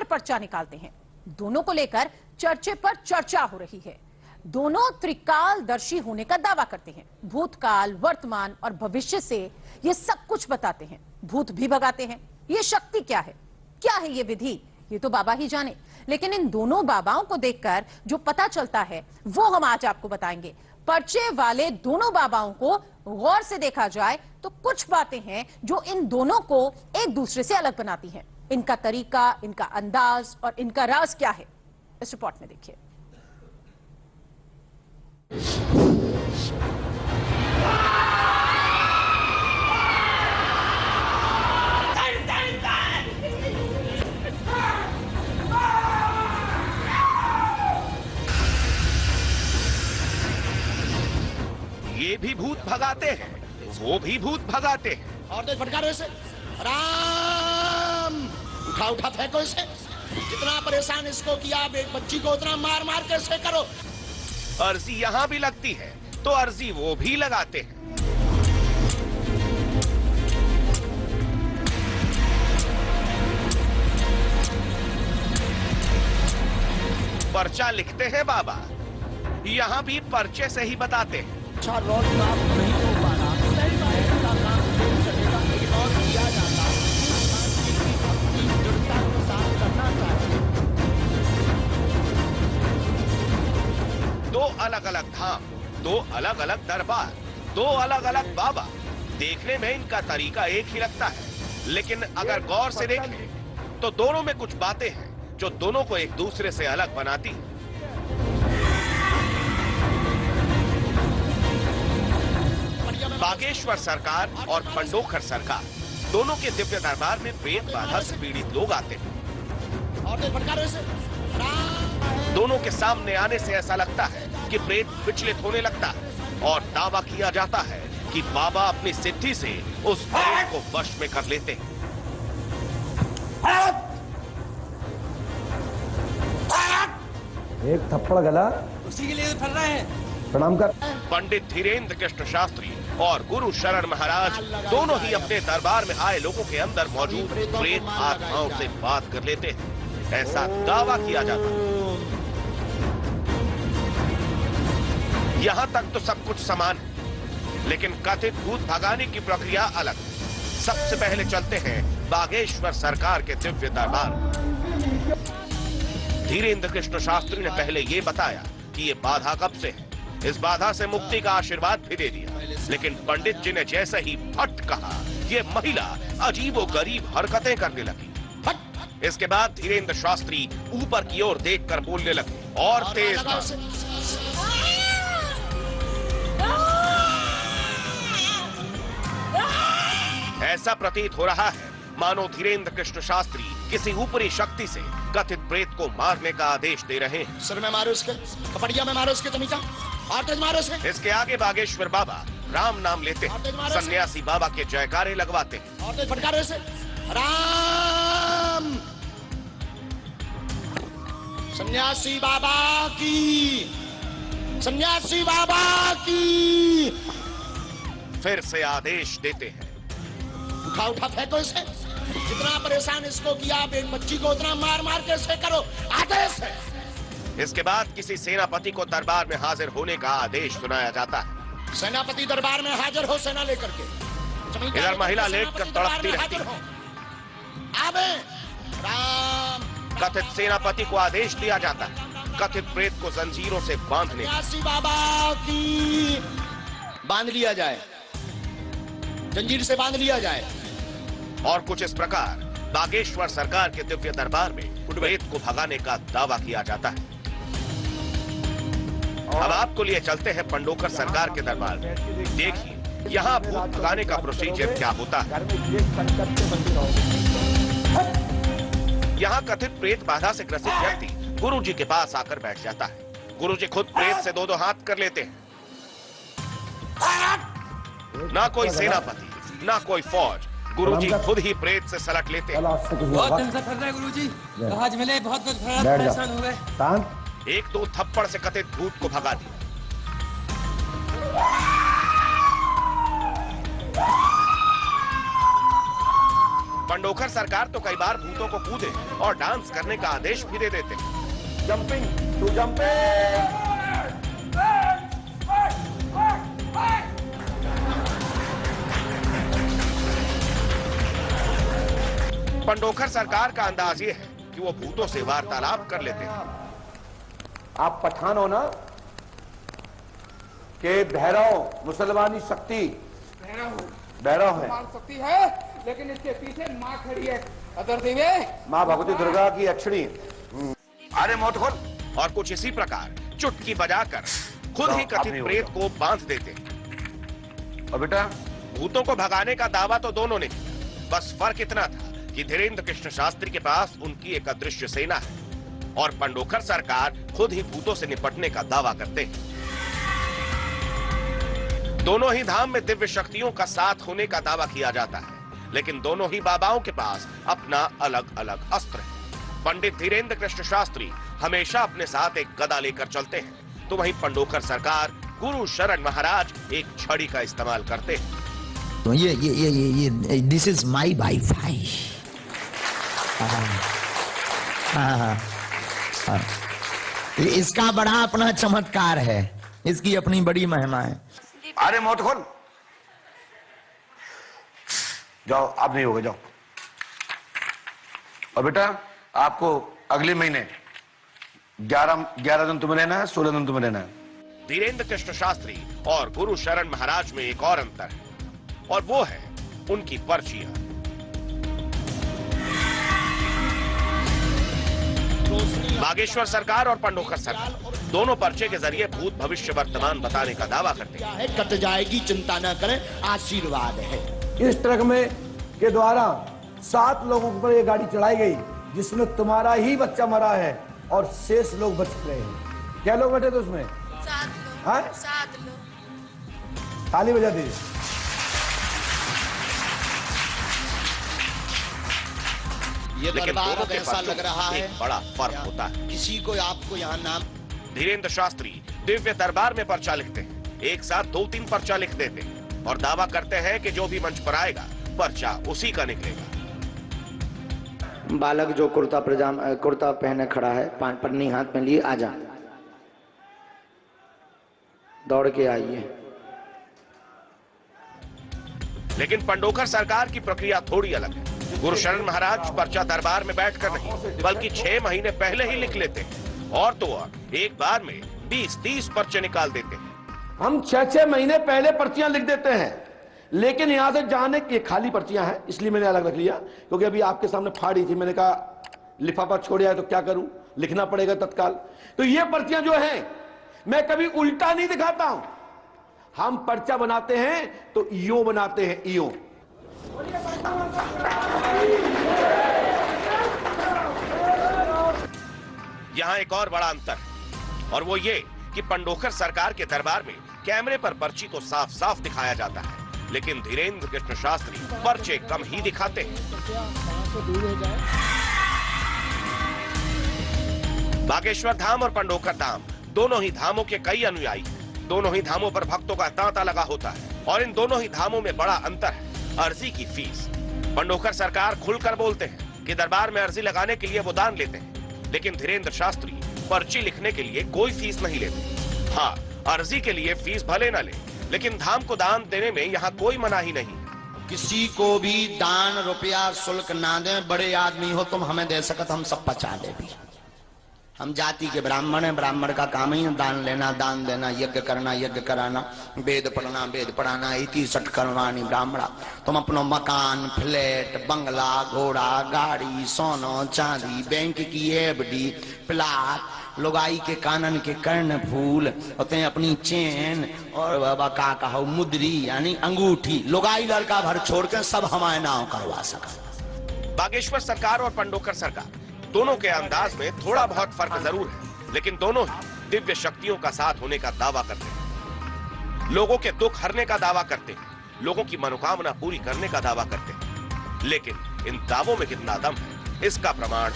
पर्चा निकालते हैं। दोनों को लेकर चर्चे पर चर्चा हो रही है। दोनों त्रिकालदर्शी होने का दावा करते हैं। भूतकाल, वर्तमान और भविष्य से ये सब कुछ बताते हैं। भूत भी भगाते हैं। ये शक्ति क्या है, क्या है ये विधि, ये तो बाबा ही जाने। लेकिन इन दोनों बाबाओं को देखकर जो पता चलता है वो हम आज आपको बताएंगे। पर्चे वाले दोनों बाबाओं को गौर से देखा जाए तो कुछ बातें हैं जो इन दोनों को एक दूसरे से अलग बनाती हैं। इनका तरीका, इनका अंदाज और इनका राज क्या है, इस रिपोर्ट में देखिए। ये भी भूत भगाते हैं, वो भी भूत भगाते हैं। और तो फटकारो इसे, राम उठा उठा फेंको इसे। जितना परेशान इसको किया, एक बच्ची को उतना मार मार के इसे करो। अर्जी यहाँ भी लगती है तो अर्जी वो भी लगाते हैं। पर्चा लिखते हैं बाबा, यहाँ भी पर्चे से ही बताते हैं। अच्छा रोड साफ नहीं हो पा रहा, का काम चलेगा, इग्नोर किया जाता है। दृढ़ता के साथ करना चाहिए। दो अलग अलग धाम, दो अलग अलग दरबार, दो अलग अलग बाबा। देखने में इनका तरीका एक ही लगता है, लेकिन अगर गौर से देखें तो दोनों में कुछ बातें हैं जो दोनों को एक दूसरे से अलग बनाती हैं। बागेश्वर सरकार और पंडोखर सरकार दोनों के दिव्य दरबार में प्रेत बाधा से पीड़ित लोग आते हैं। और तो फटकारो इसे, दोनों के सामने आने से ऐसा लगता है कि प्रेत विचलित होने लगता है और दावा किया जाता है कि बाबा अपनी सिद्धि से उस प्रेत को वश में कर लेते हैं। एक थप्पड़ गला उसी के लिए फर रहे हैं। प्रणाम कर। पंडित धीरेन्द्र कृष्ण शास्त्री और गुरु शरण महाराज दोनों ही अपने दरबार में आए लोगों के अंदर मौजूद प्रेत आत्माओं से बात कर लेते हैं, ऐसा दावा किया जाता है। यहाँ तक तो सब कुछ समान है, लेकिन कथित भूत भगाने की प्रक्रिया अलग। सबसे पहले चलते हैं बागेश्वर सरकार के दिव्य दरबार। धीरेन्द्र कृष्ण शास्त्री ने पहले ये बताया कि ये बाधा कब से है। इस बाधा से मुक्ति का आशीर्वाद भी दे दिया, लेकिन पंडित जी ने जैसे ही फट कहा, ये महिला अजीबोगरीब हरकतें करने लगी। इसके बाद धीरेन्द्र शास्त्री ऊपर की ओर देखकर बोलने लगे और तेज ऐसा प्रतीत हो रहा है मानो धीरेन्द्र कृष्ण शास्त्री किसी ऊपरी शक्ति से कथित प्रेत को मारने का आदेश दे रहे हैं। सिर में मारो उसके, कपड़िया में मारो उसके, तमीजा और तेज मारो उसे। इसके आगे बागेश्वर बाबा राम नाम लेते हैं, सन्यासी बाबा के जयकारे लगवाते हैं। और तेज फटकारो इसे, राम सन्यासी बाबा की, सन्यासी बाबा की। फिर से आदेश देते हैं, उठा उठा फेंको इसे। जितना परेशान इसको किया, एक बच्ची को उतना मार मार के इसे करो, आदेश है। इसके बाद किसी सेनापति को दरबार में हाजिर होने का आदेश सुनाया जाता है। सेनापति दरबार में हाजिर हो, सेना लेकर के। इधर महिला लेटकर तड़पती रहती है। आवे राम। कथित सेनापति को आदेश दिया जाता है कथित प्रेत को जंजीरों से बांधने। सन्यासी बाबा की बांध लिया जाए, जंजीर से बांध लिया जाए। और कुछ इस प्रकार बागेश्वर सरकार के दिव्य दरबार में प्रेत को भगाने का दावा किया जाता है। अब आपको लिए चलते हैं पंडोखर सरकार के दरबार में। देखिए यहाँ भूत भगाने का प्रोसीजर क्या होता है। यहाँ कथित प्रेत बाधा से ग्रसित व्यक्ति गुरु जी के पास आकर बैठ जाता है। गुरु जी खुद प्रेत से दो दो हाथ कर लेते हैं। ना कोई सेनापति, ना कोई फौज, गुरुजी खुद ही प्रेत से सलट लेते हैं। बहुत दिन से फर रहे गुरुजी, आज मिले, बहुत परेशान हो गए। एक दो थप्पड़ से कथित भूत को भगा दिया। पंडोखर सरकार तो कई बार भूतों को कूदे और डांस करने का आदेश भी दे देते हैं। Jumping to jumping. पंडोखर सरकार का अंदाज ये है कि वो भूतों से वार्तालाप कर लेते हैं। आप पठान हो ना के भैरव मुसलमानी शक्ति भैरव है, शक्ति है, लेकिन इसके पीछे माँ खड़ी है अदर देवे, माँ भगवती दुर्गा की अक्षणी। अरे मौत खोल। और कुछ इसी प्रकार चुटकी बजाकर खुद ही कथित प्रेत को बांध देते। और बेटा भूतों को भगाने का दावा तो दोनों ने किया, बस फर्क इतना था कि धीरेन्द्र कृष्ण शास्त्री के पास उनकी एक अदृश्य सेना है और पंडोखर सरकार खुद ही भूतों से निपटने का दावा करते हैं। दोनों ही धाम में दिव्य शक्तियों का साथ होने का दावा किया जाता है, लेकिन दोनों ही बाबाओं के पास अपना अलग अलग अस्त्र है। पंडित धीरेन्द्र कृष्ण शास्त्री हमेशा अपने साथ एक गदा लेकर चलते हैं, तो वहीं पंडोखर सरकार गुरु शरण महाराज एक छड़ी का इस्तेमाल करते हैं। तो ये दिस इज माई वाईफाई। इसका बड़ा अपना चमत्कार है, इसकी अपनी बड़ी महिमा है। अरे मौत खोल, जाओ आप नहीं होगे, जाओ। और बेटा आपको अगले महीने 11 दिन तुम्हें लेना है, 16 दिन तुम्हें लेना है। धीरेन्द्र कृष्ण शास्त्री और गुरु शरण महाराज में एक और अंतर है, और वो है उनकी पर्चियां। बागेश्वर सरकार और पंडोखर सरकार दोनों पर्चे के जरिए भूत भविष्य वर्तमान बताने का दावा करते हैं। कट जाएगी, चिंता न करें, आशीर्वाद है। इस ट्रक में के द्वारा 7 लोगों पर यह गाड़ी चढ़ाई गई, जिसमें तुम्हारा ही बच्चा मरा है और शेष लोग बच गए हैं। क्या लोग बैठे थे उसमें? 7 लोग। ताली बजा दीजिए। ये लेकिन दरबार दोनों के ऐसा पर्चों लग रहा में है, एक बड़ा फर्क होता है। किसी को आपको यहाँ नाम। धीरेन्द्र शास्त्री दिव्य दरबार में पर्चा लिखते हैं, एक साथ 2-3 पर्चा लिख देते हैं और दावा करते हैं कि जो भी मंच पर आएगा पर्चा उसी का निकलेगा। बालक जो कुर्ता पहने खड़ा है, पन्नी हाथ में लिए, आजा, दौड़ के आइए। लेकिन पंडोखर सरकार की प्रक्रिया थोड़ी अलग है। गुरु शरण महाराज पर्चा दरबार में बैठकर नहीं, बल्कि 6 महीने पहले ही लिख लेते हैं, और तो और एक बार में 20-30 पर्चे निकाल देते हैं। हम 6-6 महीने पहले पर्चियां लिख देते हैं, लेकिन यहां से जाने की खाली पर्चियां हैं, इसलिए मैंने अलग रख लिया, क्योंकि अभी आपके सामने फाड़ी थी, मैंने कहा लिफाफा छोड़ आया तो क्या करूं, लिखना पड़ेगा तत्काल। तो ये पर्चियां जो हैं, मैं कभी उल्टा नहीं दिखाता हूं। हम पर्चा बनाते हैं तो ईओ बनाते हैं, ईओ। यहाँ एक और बड़ा अंतर है, और वो ये कि पंडोखर सरकार के दरबार में कैमरे पर पर्ची तो साफ साफ दिखाया जाता है, लेकिन धीरेन्द्र कृष्ण शास्त्री पर्चे कम ही दिखाते हैं। बागेश्वर धाम और पंडोखर धाम दोनों ही धामों के कई अनुयायी हैं। दोनों ही धामों पर भक्तों का तांता लगा होता है, और इन दोनों ही धामों में बड़ा अंतर है अर्जी की फीस। पंडोखर सरकार खुलकर बोलते हैं कि दरबार में अर्जी लगाने के लिए वो दान लेते हैं, लेकिन धीरेन्द्र शास्त्री पर्ची लिखने के लिए कोई फीस नहीं लेते। हाँ, अर्जी के लिए फीस भले न ले, लेकिन धाम को दान देने में यहाँ कोई मनाही नहीं। किसी को भी दान रुपया शुल्क ना दें। बड़े आदमी हो तुम, हमें दे सकत, हम सब पचा दे भी। हम जाति के ब्राह्मण हैं, ब्राह्मण का काम ही है दान लेना, दान देना, यज्ञ करना, यज्ञ कराना, वेद पढ़ना, वेद पढ़ाना, इति सट करवानी ब्राह्मणा। तुम अपनो मकान, फ्लैट, बंगला, घोड़ा, गाड़ी, सोनो चांदी, बैंक की एफडी, प्लाट, लोगाई के कानन के कर्ण फूल होते हैं, अपनी चेन और बाबा का कहो मुद्री यानी अंगूठी, लोगाई लड़का भर छोड़ के सब हमारे नाम करवा सका। बागेश्वर सरकार और पंडोखर सरकार दोनों के अंदाज में थोड़ा बहुत फर्क जरूर है, लेकिन दोनों ही दिव्य शक्तियों का साथ होने का दावा करते हैं, लोगों के दुख हरने का दावा करते हैं, लोगों की मनोकामना पूरी करने का दावा करते हैं। लेकिन इन दावों में कितना दम है, इसका प्रमाण